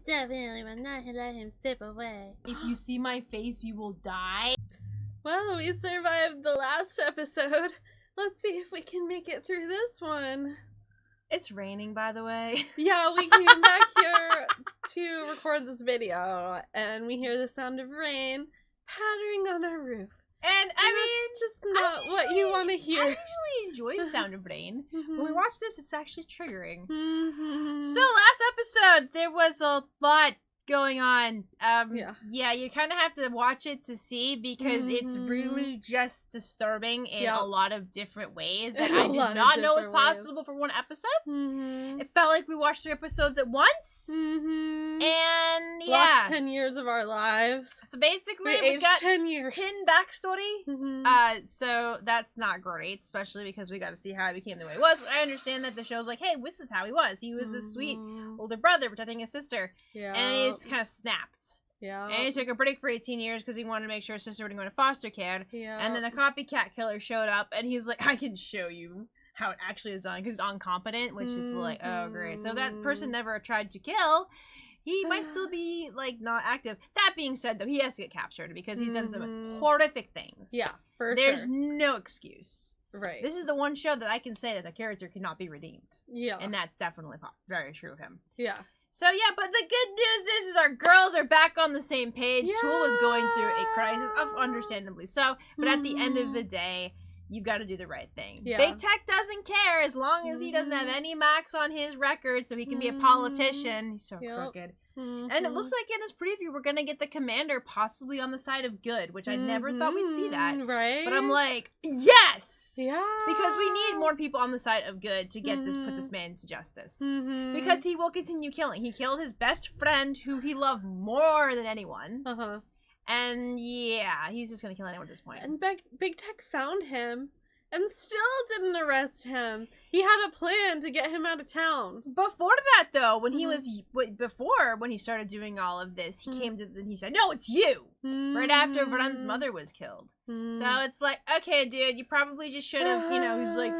definitely will not let him slip away. If you see my face, you will die. Well, we survived the last episode. Let's see if we can make it through this one. It's raining, by the way. Yeah, we came back here to record this video, and we hear the sound of rain pattering on our roof. And I mean, it's just not what you want to hear. I usually enjoy the sound of rain. When we watch this, it's actually triggering. Mm-hmm. So last episode, there was a lot going on. Yeah, you kind of have to watch it to see because it's really just disturbing in a lot of different ways that I did not know was possible for one episode. It felt like we watched 3 episodes at once, and lost 10 years of our lives. So basically, we got 10 years. 10 backstory. So that's not great, especially because we got to see how he became the way he was. But I understand that the show's like, hey, this is how he was. He was this sweet older brother protecting his sister, and he just kind of snapped. And he took a break for 18 years because he wanted to make sure his sister wouldn't go into foster care. And then a copycat killer showed up, and he's like, I can show you how it actually is done because it's incompetent, which is like, oh, great. So that person never tried to kill. He might still be, like, not active. That being said, though, he has to get captured because he's done some horrific things. Yeah, There's no excuse. Right. This is the one show that I can say that the character cannot be redeemed. Yeah. And that's definitely very true of him. Yeah. So, yeah, but the good news is our girls are back on the same page. Yeah. Tool is going through a crisis, understandably so. But at the end of the day, you got to do the right thing. Yeah. Big Tech doesn't care as long as he doesn't have any marks on his record so he can be a politician. He's so crooked. And it looks like in this preview we're going to get the commander possibly on the side of good, which I never thought we'd see that. Right. But I'm like, yes! Yeah. Because we need more people on the side of good to get put this man to justice. Because he will continue killing. He killed his best friend who he loved more than anyone. And yeah, he's just gonna kill anyone at this point. And Big Tech found him and still didn't arrest him. He had a plan to get him out of town. Before that, though, when he was when he started doing all of this, he came to and he said, "No, it's you." Right after Vran's mother was killed. So it's like, okay, dude, you probably just should have, he's like.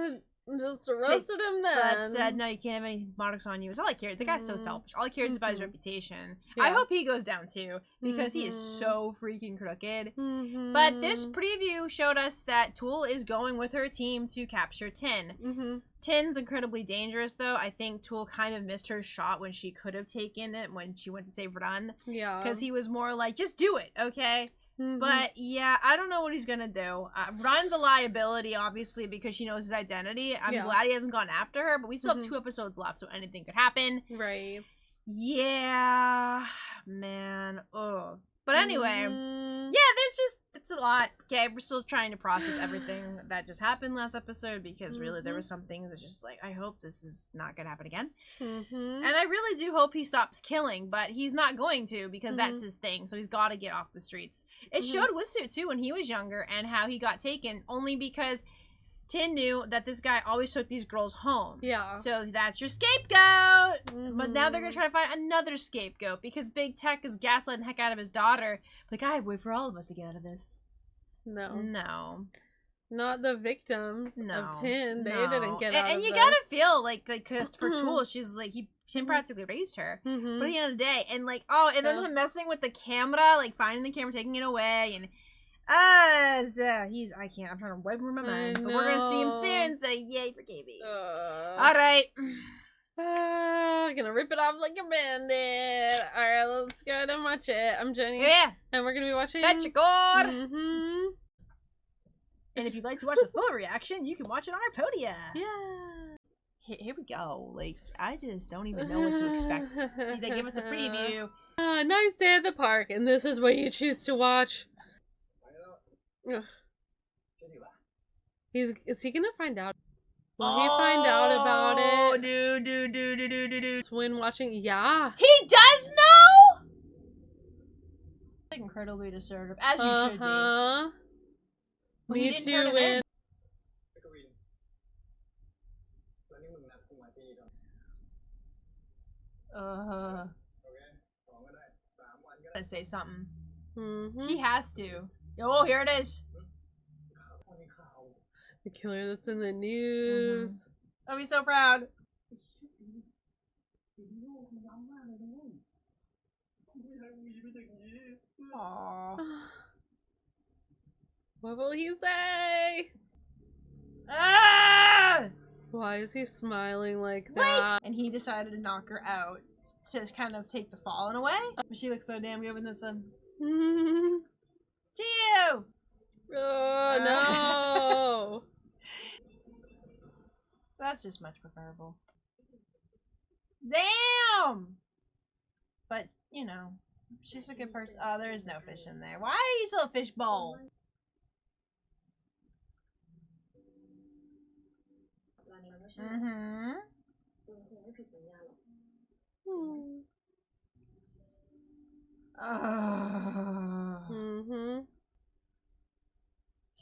Just arrested him then. But said, no, you can't have any marks on you. It's all I care. The guy's so selfish. All he cares about his reputation. Yeah. I hope he goes down too, because he is so freaking crooked. But this preview showed us that Tool is going with her team to capture Tin. Tin's incredibly dangerous, though. I think Tool kind of missed her shot when she could have taken it when she went to save Vran. Yeah. Because he was more like, just do it, okay? But yeah, I don't know what he's gonna do. Vran's a liability, obviously, because she knows his identity. I'm glad he hasn't gone after her, but we still have 2 episodes left, so anything could happen. Right. Yeah, man. Ugh. But anyway, yeah, it's a lot. Okay, we're still trying to process everything that just happened last episode because really there were some things that's just like, I hope this is not gonna happen again. And I really do hope he stops killing, but he's not going to because that's his thing, so he's got to get off the streets. It showed Wisu too when he was younger and how he got taken only because Tin knew that this guy always took these girls home. Yeah. So that's your scapegoat. But now they're going to try to find another scapegoat because Big Tech is gaslighting the heck out of his daughter. Like, I wait for all of us to get out of this. No. No. Not the victims of Tin. They didn't get out of this. And you got to feel like, cause for Tool, she's like, Tin practically raised her. But at the end of the day, and like, and then him messing with the camera, like finding the camera, taking it away, and I'm trying to wipe from my mind. But we're gonna see him soon, so yay for KB. Alright. Gonna rip it off like a bandit. Alright, let's go ahead and watch it. I'm Jenny. Yeah. And we're gonna be watching Petrichor. And if you'd like to watch the full reaction, you can watch it on our Podia. Yeah. Here we go. Like, I just don't even know what to expect. They give us a preview. Nice day at the park, and this is what you choose to watch. Is he gonna find out? Will he find out about it? When watching, yeah. He does know? Like incredibly disturbed, as you should be. Me too, Win. Gotta say something. He has to. Oh, here it is. The killer that's in the news. I'll be so proud. Aww. What will he say? Ah! Why is he smiling like that? And he decided to knock her out to kind of take the fall in a way. But she looks so damn good with this one. Gio! Oh no! That's just much preferable. Damn! But, you know, she's a good person. Oh, there is no fish in there. Why are you still a fish bowl? Mm-hmm. Mm-hmm.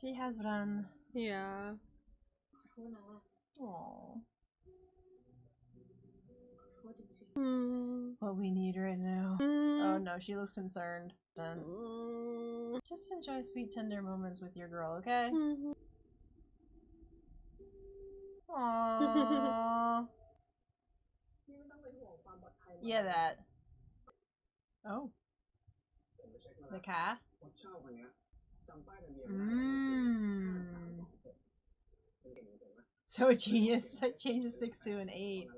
She has run. Yeah. Aww. Mm. What we need right now. Oh no, she looks concerned. Just enjoy sweet tender moments with your girl, okay? Aww. Yeah, that. Oh. The cat? So a genius changes 6 to an 8.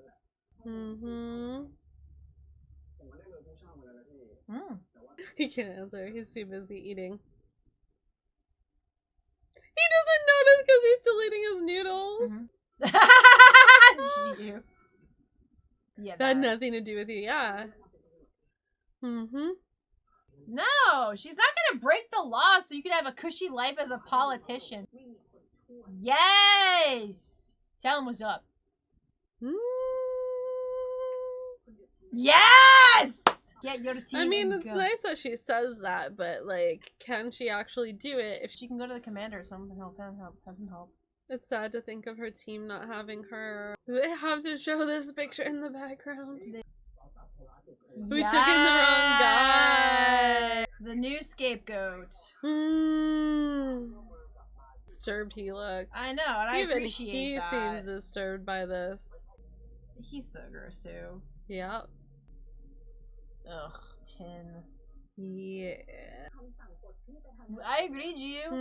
He can't answer. He's too busy eating. He doesn't notice because he's still eating his noodles. You. Yeah, that had nothing to do with you, yeah. No, she's not gonna break the law so you can have a cushy life as a politician. Yes! Tell him what's up. Yes! Get your team. I mean, it's nice that she says that, but like, can she actually do it? If she can go to the commander or something and have him help. It's sad to think of her team not having her. They have to show this picture in the background. We took in the wrong guy. The new scapegoat. Disturbed he looks. I know, and I appreciate that. He seems disturbed by this. He's so gross too. Yeah. Ugh, Tin. Yeah. I agree, Gio.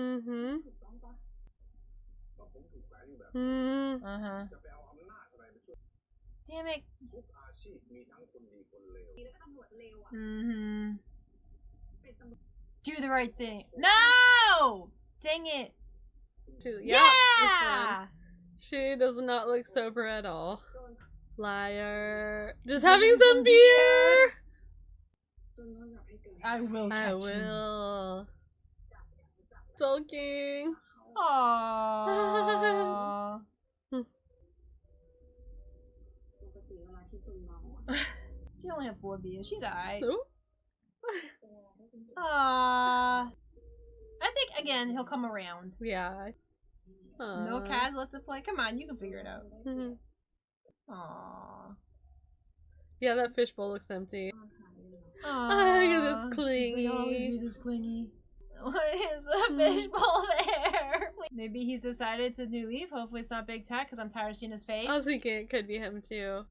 Uh-huh. Damn it. Do the right thing. No! Dang it. Yeah! She does not look sober at all. Liar. Just having some beer! I will catch him. Sulking. Aww. She only had 4 beers. She's alright. Aww. I think, again, he'll come around. Yeah. No Kaz left to play. Come on, you can figure it out. Aww. Yeah, that fishbowl looks empty. Aww. Look at this clingy. Always this clingy. Why is the fishbowl there? Maybe he's decided to new leave. Hopefully it's not Big Tech because I'm tired of seeing his face. I was thinking it could be him too.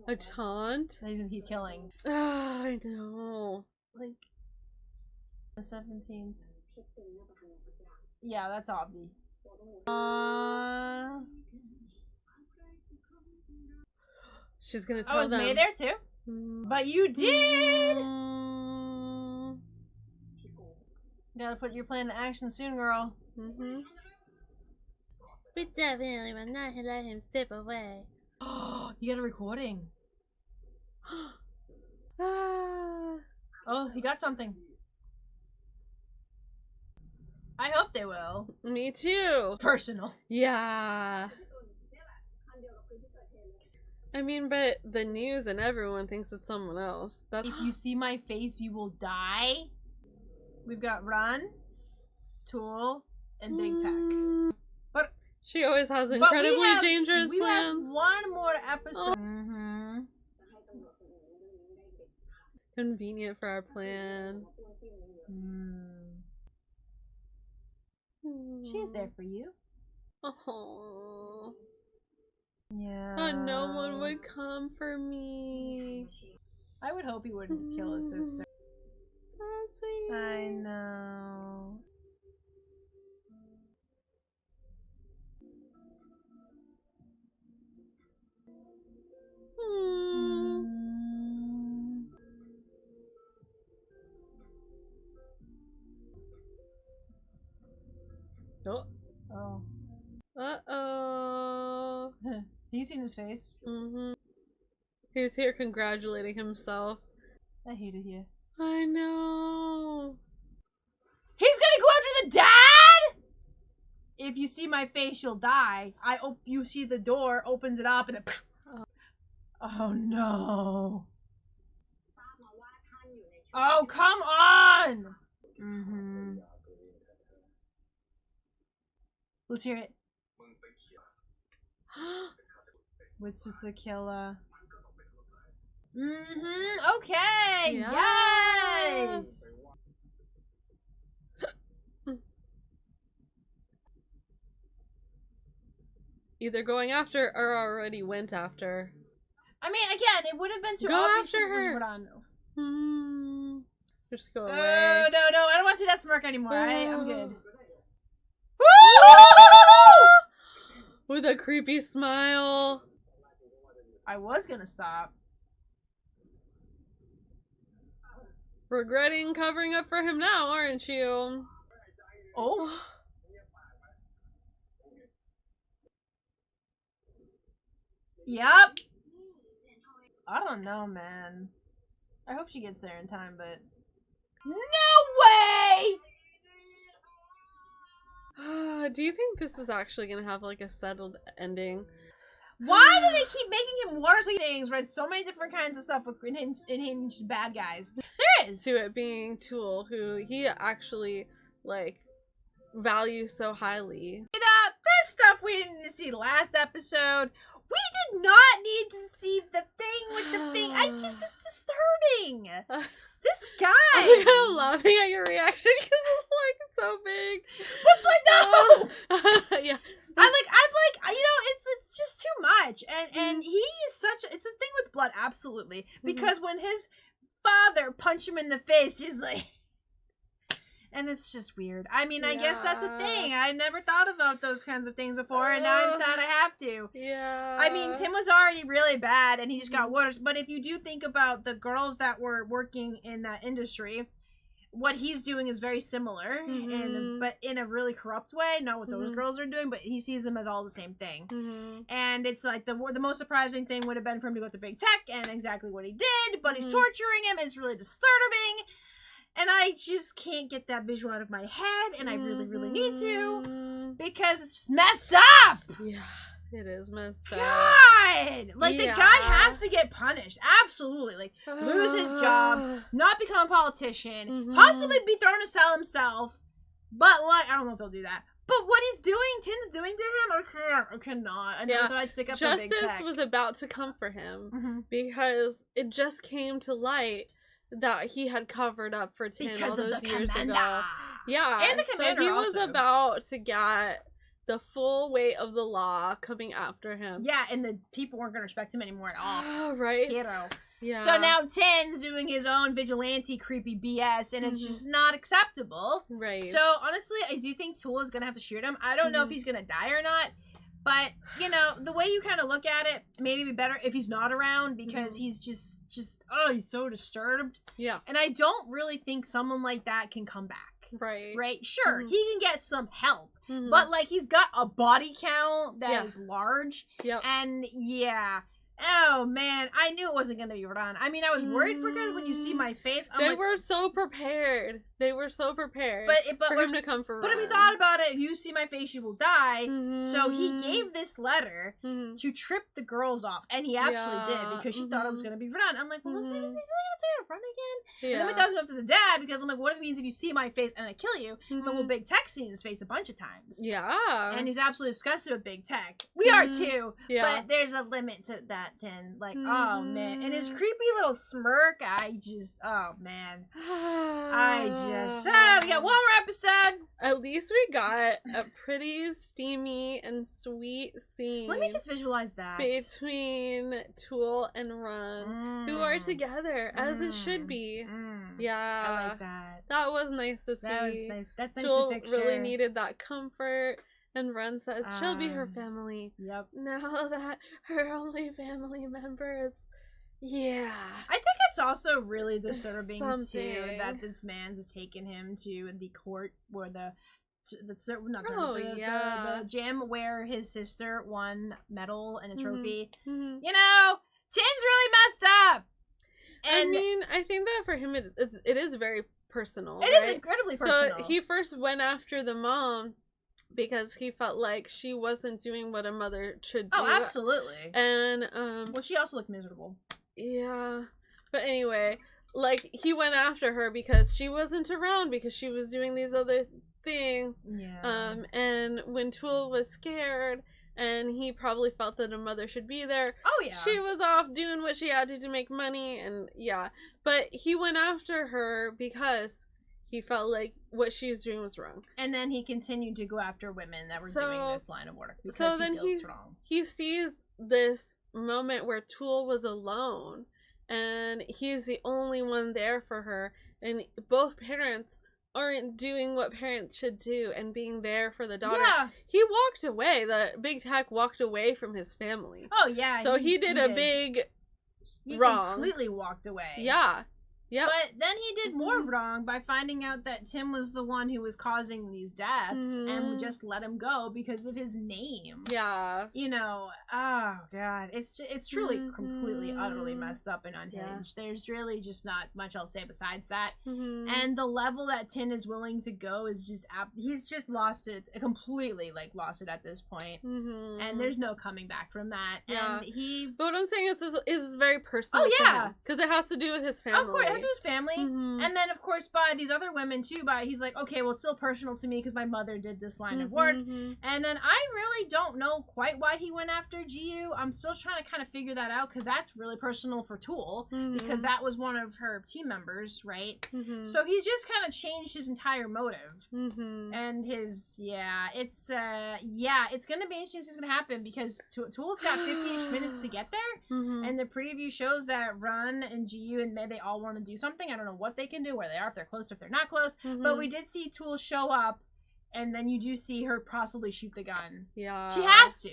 A taunt? He's gonna keep killing. I know. Like the 17th. Yeah, that's obvi. She's gonna tell them. Oh, is May there too? But you did! Gotta put your plan into action soon, girl. We definitely will not let him step away. You got a recording. Oh, he got something. I hope they will. Me too. Personal. Yeah. I mean, but the news and everyone thinks it's someone else. That's... If you see my face, you will die. We've got Run, Tool, and Big Tech. But she always has incredibly dangerous plans. We have one more episode. Convenient for our plan. She's there for you. Oh. Yeah. Oh, no one would come for me. I would hope he wouldn't kill his sister. So sweet. I know. Oh. Oh. Uh-oh. Have you seen his face? Mm-hmm. He's here congratulating himself. I hated you. I know. He's gonna go after the dad? If you see my face, you'll die. You see the door, opens it up, and it... Oh no. Oh, come on! Mm-hmm. Let's hear it. Which was the killer? Mm-hmm. Okay. Yes. Either going after or already went after. I mean, again, it would have been too Go obvious after if it was her. Rodano. Just go away. Oh, no, I don't want to see that smirk anymore. I'm good. With a creepy smile. I was gonna stop. Regretting covering up for him now, aren't you? Oh. Yep. I don't know, man. I hope she gets there in time, but... No way! Do you think this is actually gonna have like a settled ending? Why do they keep making him water things? Read so many different kinds of stuff with unhinged bad guys. There is! To it being Tool, who he actually, like, values so highly. There's stuff we didn't see last episode. We did not need to see the thing with the thing. It's disturbing. This guy. I'm kind of laughing at your reaction because it's like so big. It's like, no. Yeah. I'm like, it's just too much. And he is it's a thing with blood, absolutely. Because when his father punched him in the face, he's like, and it's just weird. I mean, I guess that's a thing. I never thought about those kinds of things before, and now I'm sad I have to. Yeah. I mean, Tim was already really bad, and he just got worse. But if you do think about the girls that were working in that industry, what he's doing is very similar, but in a really corrupt way. Not what those girls are doing, but he sees them as all the same thing. And it's like the most surprising thing would have been for him to go to big tech, and exactly what he did. But he's torturing him, and it's really disturbing. And I just can't get that visual out of my head, and I really, really need to, because it's just messed up! Yeah, it is messed up. God! Like, the guy has to get punished. Absolutely. Like, lose his job, not become a politician, possibly be thrown to cell himself, but, like, I don't know if they'll do that. But what Tim's doing to him, I cannot. I never thought I'd stick up for big tech. Justice was about to come for him, because it just came to light that he had covered up for Tim all those years ago. Yeah, and the commander so he was also. about to get the full weight of the law coming after him. Yeah, and the people weren't going to respect him anymore at all. Right? Hero. Yeah. So now Tim's doing his own vigilante creepy BS, and it's just not acceptable. Right. So honestly, I do think Tool is going to have to shoot him. I don't know if he's going to die or not. But, you know, the way you kind of look at it, maybe be better if he's not around, because he's just, he's so disturbed. Yeah. And I don't really think someone like that can come back. Right. Right? Sure, he can get some help. But, like, he's got a body count that is large. Yep. And, yeah. Oh, man. I knew it wasn't going to be Rodon. I mean, I was worried for good when you see my face. They were so prepared. They were so prepared for him to come for But if we thought about it, if you see my face, you will die. So he gave this letter to trip the girls off. And he absolutely did, because she thought it was going to be Rodon. I'm like, well, is he really going to run again? And then we thought it was up to the dad, because I'm like, what if it means if you see my face and I kill you? But we'll Big Tech see his face a bunch of times. Yeah. And he's absolutely disgusted with Big Tech. We are too. Yeah. But there's a limit to that. that, Tin. Like, oh, man. And his creepy little smirk, oh, man. We got one more episode. At least we got a pretty steamy and sweet scene. Let me just visualize that. Between Tool and Run, who are together, as it should be. Yeah. I like that. That was nice to see. That was nice. That's nice Tool to picture. really needed that comfort. And Run says she'll be her family. Yep. Now that her only family members. Yeah. I think it's also really disturbing too that this man's taken him to the court where the gym where his sister won medal and a trophy. Mm-hmm. You know, Tin's really messed up. And I mean, I think that for him it is very personal. It is incredibly personal. So he first went after the mom because he felt like she wasn't doing what a mother should do. Oh, absolutely. And well, she also looked miserable. Yeah. But anyway, like, he went after her because she wasn't around because she was doing these other things. Yeah. And when Tool was scared and he probably felt that a mother should be there. Oh, yeah. She was off doing what she had to make money, and yeah. But he went after her because he felt like what she was doing was wrong. And then he continued to go after women that were doing this line of work because he feels wrong. He sees this moment where Tool was alone and he's the only one there for her, and both parents aren't doing what parents should do and being there for the daughter. Yeah. He walked away. The Big Tech walked away from his family. Oh, yeah. So he did a big wrong. He completely walked away. Yeah. Yep. But then he did more wrong by finding out that Tim was the one who was causing these deaths and just let him go because of his name. Yeah. You know, oh god, it's truly completely utterly messed up and unhinged. Yeah. There's really just not much I'll say besides that. And the level that Tin is willing to go is just he's just lost it completely, like lost it at this point. And there's no coming back from that. Yeah. And but what I'm saying is very personal. Oh yeah, because it has to do with his family. Of course. To his family, and then of course by these other women too. He's like, okay, well, it's still personal to me because my mother did this line of work, and then I really don't know quite why he went after Jiu. I'm still trying to kind of figure that out because that's really personal for Tool because that was one of her team members, right? So he's just kind of changed his entire motive, and his it's gonna be interesting what's gonna happen because Tool's got 50-ish minutes to get there, and the preview shows that Run and Jiu and May, they all want to do something. I don't know what they can do, where they are, if they're close, if they're not close. But we did see Tool show up, and then you do see her possibly shoot the gun. Yeah. She has to.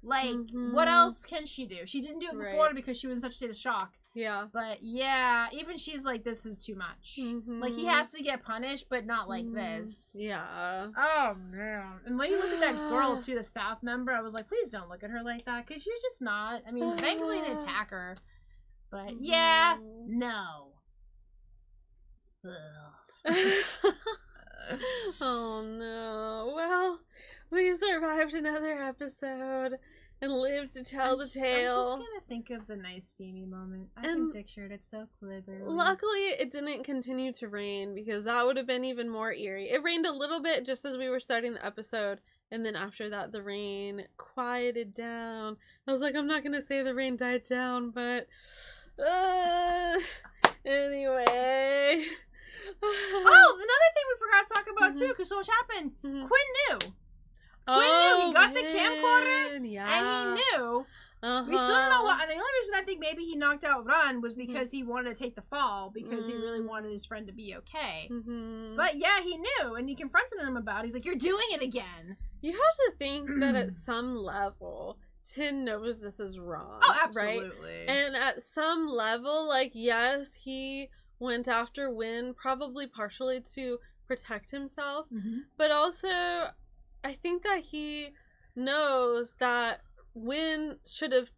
Like, what else can she do? She didn't do it before because she was in such a state of shock. Yeah. But yeah, even she's like, this is too much. Like, he has to get punished, but not like this. Yeah. Oh, man. And when you look at that girl, too, the staff member, I was like, please don't look at her like that, because you're just not. I mean, thankfully, an attacker. But yeah, no. Oh no. Well, we survived another episode and lived to tell the tale. I'm just gonna think of the nice steamy moment. I can picture it. It's so clever. Luckily, it didn't continue to rain because that would have been even more eerie. It rained a little bit just as we were starting the episode, and then after that, the rain quieted down. I was like, I'm not gonna say the rain died down, but anyway. Oh, another thing we forgot to talk about too, because so much happened. Quinn knew. Quinn knew. He got the camcorder, and he knew. We still don't know what. And the only reason I think maybe he knocked out Run was because he wanted to take the fall because he really wanted his friend to be okay. But yeah, he knew, and he confronted him about it. He's like, "You're doing it again." You have to think that at some level, Tin knows this is wrong. Oh, absolutely. Right? And at some level, like, yes, he went after Win probably partially to protect himself, but also I think that he knows that Win should have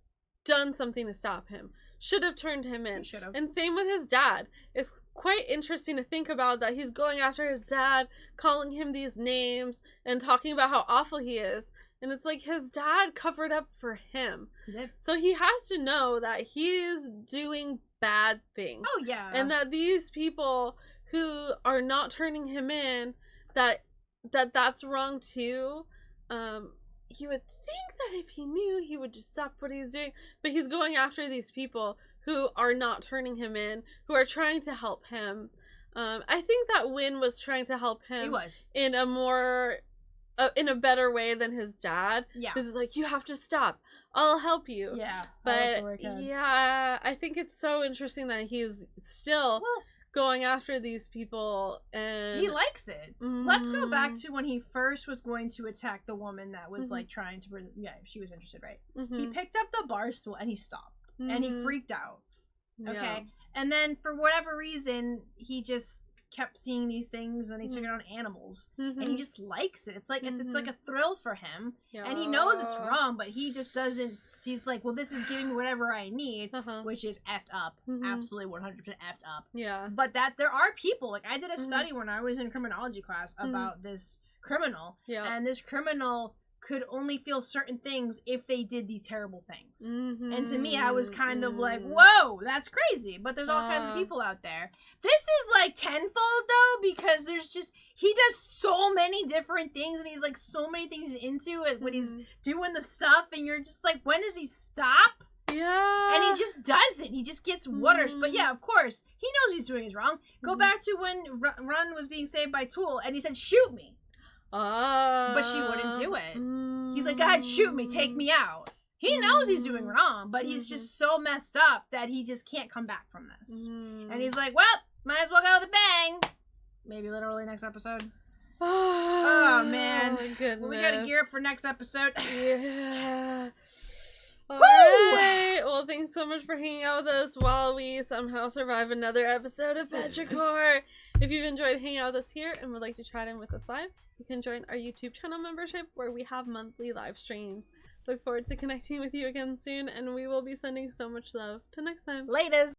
done something to stop him, should have turned him in. Should have. And same with his dad. It's quite interesting to think about that he's going after his dad, calling him these names and talking about how awful he is. And it's like his dad covered up for him. So he has to know that he is doing bad things. Oh, yeah. And that these people who are not turning him in, that's wrong too. you would think that if he knew, he would just stop what he's doing. But he's going after these people who are not turning him in, who are trying to help him. I think that Win was trying to help him. He was. In a more... in a better way than his dad. Yeah. Because it's like, you have to stop. I'll help you. Yeah. But, yeah, I think it's so interesting that he's still going after these people. And he likes it. Let's go back to when he first was going to attack the woman that was, like, trying to... Yeah, she was interested, right? He picked up the bar stool and he stopped. And he freaked out. Okay? Yeah. And then, for whatever reason, he just... kept seeing these things, and he took it on animals, and he just likes it. It's like it's like a thrill for him, and he knows it's wrong, but he just doesn't. He's like, well, this is giving me whatever I need, which is effed up, absolutely 100% effed up. Yeah. But that there are people, like I did a study when I was in criminology class about this criminal, and this criminal could only feel certain things if they did these terrible things. And to me, I was kind of like, whoa, that's crazy. But there's all kinds of people out there. This is like tenfold, though, because there's just, he does so many different things, and he's like so many things into it when he's doing the stuff, and you're just like, when does he stop? Yeah. And he just doesn't. He just gets worse. But yeah, of course, he knows he's doing is wrong. Go back to when Run was being saved by Tool, and he said, shoot me. But she wouldn't do it. He's like, go ahead, shoot me, take me out. He knows he's doing wrong, but he's just so messed up that he just can't come back from this. And he's like, well, might as well go with a bang. Maybe literally next episode. Oh man. My goodness. Well, we gotta gear up for next episode. Yeah. Alright. Well, thanks so much for hanging out with us while we somehow survive another episode of Petrichor. If you've enjoyed hanging out with us here and would like to chat in with us live, you can join our YouTube channel membership where we have monthly live streams. Look forward to connecting with you again soon, and we will be sending so much love. Till next time. Laters.